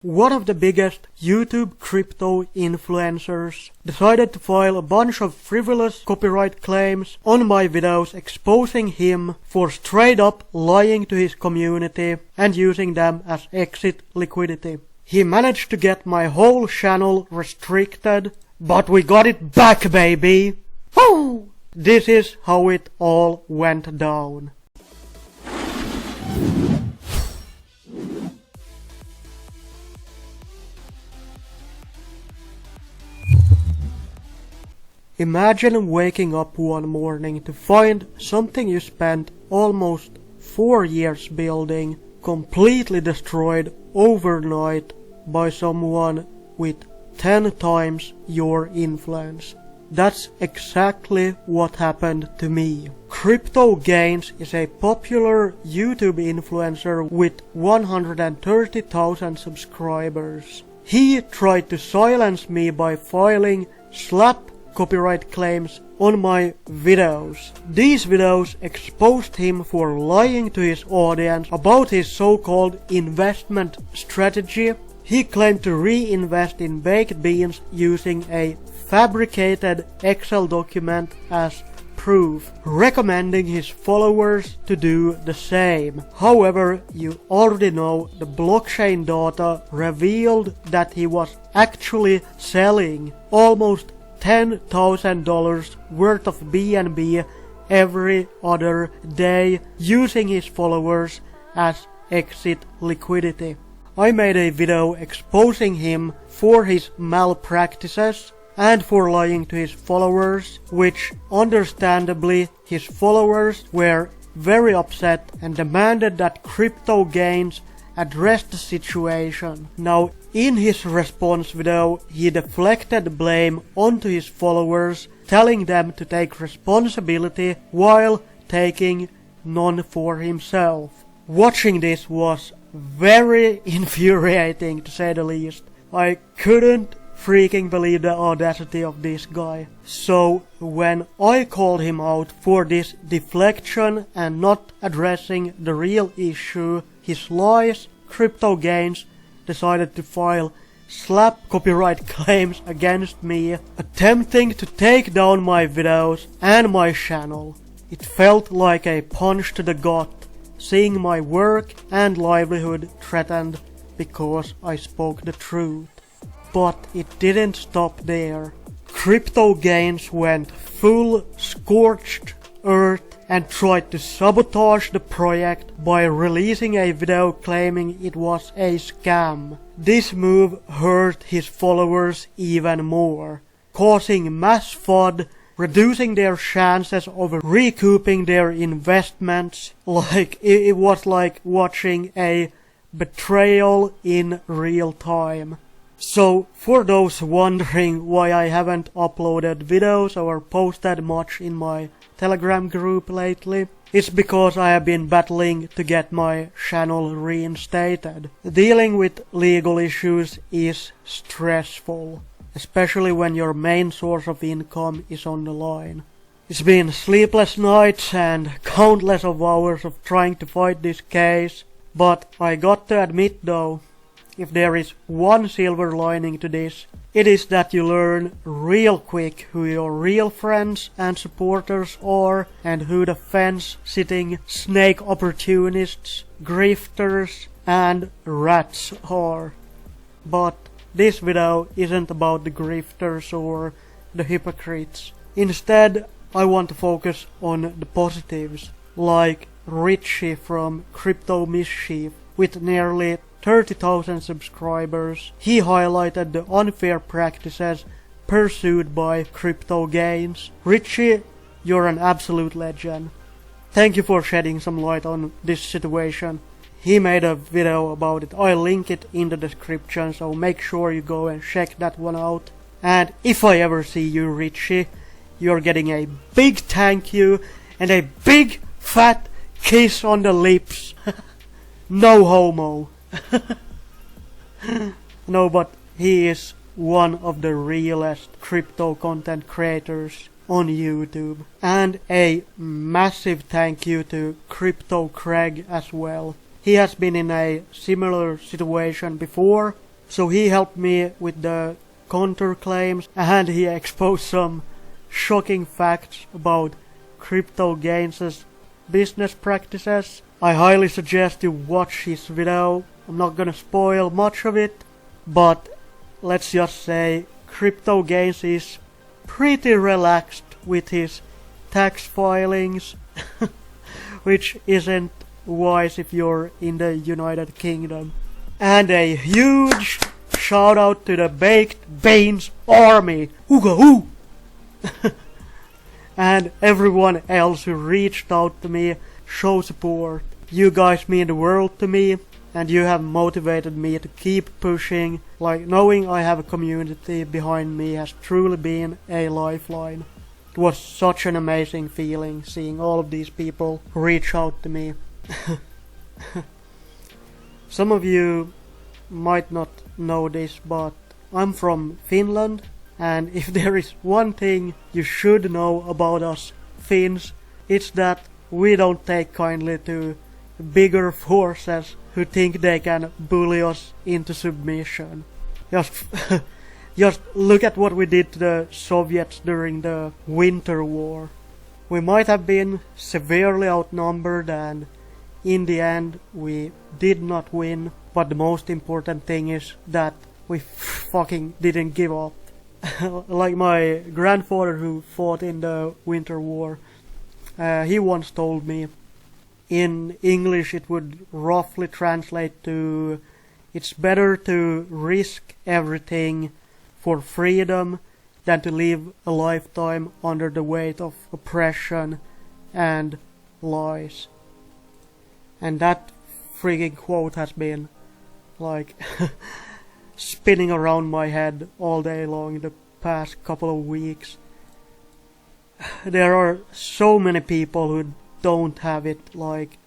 One of the biggest YouTube crypto influencers decided to file a bunch of frivolous copyright claims on my videos, exposing him for straight up lying to his community and using them as exit liquidity. He managed to get my whole channel restricted, but we got it back, baby! Woo! This is how it all went down. Imagine waking up one morning to find something you spent almost 4 years building completely destroyed overnight by someone with 10 times your influence. That's exactly what happened to me. Crypto Gains is a popular YouTube influencer with 130,000 subscribers. He tried to silence me by filing slap copyright claims on my videos. These videos exposed him for lying to his audience about his so-called investment strategy. He claimed to reinvest in baked beans using a fabricated Excel document as proof, recommending his followers to do the same. However, you already know the blockchain data revealed that he was actually selling almost $10,000 worth of BNB every other day, using his followers as exit liquidity. I made a video exposing him for his malpractices and for lying to his followers, which understandably his followers were very upset and demanded that Crypto Gains address the situation. Now, in his response video, he deflected blame onto his followers, telling them to take responsibility while taking none for himself. Watching this was very infuriating, to say the least. I couldn't freaking believe the audacity of this guy. So, when I called him out for this deflection and not addressing the real issue, his lies, Crypto Gains decided to file slap copyright claims against me, attempting to take down my videos and my channel. It felt like a punch to the gut, seeing my work and livelihood threatened because I spoke the truth. But it didn't stop there. Crypto Gains went full scorched earth and tried to sabotage the project by releasing a video claiming it was a scam. This move hurt his followers even more, causing mass FUD, reducing their chances of recouping their investments. It was like watching a betrayal in real time. So, for those wondering why I haven't uploaded videos or posted much in my Telegram group lately, it's because I have been battling to get my channel reinstated. Dealing with legal issues is stressful, especially when your main source of income is on the line. It's been sleepless nights and countless of hours of trying to fight this case, but I got to admit though, if there is one silver lining to this, it is that you learn real quick who your real friends and supporters are and who the fence-sitting snake opportunists, grifters and rats are. But this video isn't about the grifters or the hypocrites. Instead, I want to focus on the positives, like Richie from Crypto Mischiefs with nearly 30,000 subscribers. He highlighted the unfair practices pursued by Crypto Gains. Richie, you're an absolute legend. Thank you for shedding some light on this situation. He made a video about it. I'll link it in the description, so make sure you go and check that one out. And if I ever see you, Richie, you're getting a big thank you and a big fat kiss on the lips. No homo. No, but he is one of the realest crypto content creators on YouTube. And a massive thank you to Crypto Craig as well. He has been in a similar situation before, So he helped me with the counterclaims, and he exposed some shocking facts about crypto gains' business practices. I highly suggest you watch his video. I'm not gonna spoil much of it, but let's just say Crypto Gains is pretty relaxed with his tax filings, which isn't wise if you're in the United Kingdom. And a huge shout out to the Baked Beans Army! Hooga hoo! And everyone else who reached out to me, show support. You guys mean the world to me, and you have motivated me to keep pushing. Like, knowing I have a community behind me has truly been a lifeline. It was such an amazing feeling seeing all of these people reach out to me. Some of you might not know this, but I'm from Finland, and if there is one thing you should know about us Finns, it's that we don't take kindly to bigger forces who think they can bully us into submission. Just look at what we did to the Soviets during the Winter War. We might have been severely outnumbered, and in the end we did not win, but the most important thing is that we fucking didn't give up. Like my grandfather who fought in the Winter War, he once told me, in English it would roughly translate to, it's better to risk everything for freedom than to live a lifetime under the weight of oppression and lies. And that freaking quote has been like spinning around my head all day long the past couple of weeks. There are so many people who don't have it. Like,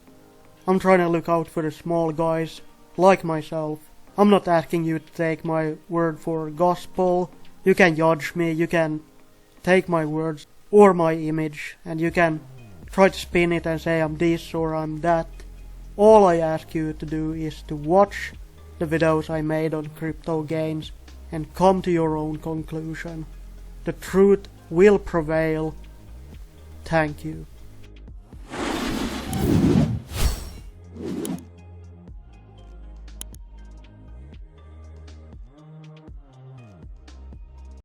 I'm trying to look out for the small guys like myself. I'm not asking you to take my word for gospel. You can judge me, you can take my words or my image, and you can try to spin it and say I'm this or I'm that. All I ask you to do is to watch the videos I made on crypto gains and come to your own conclusion. The truth will prevail. Thank you.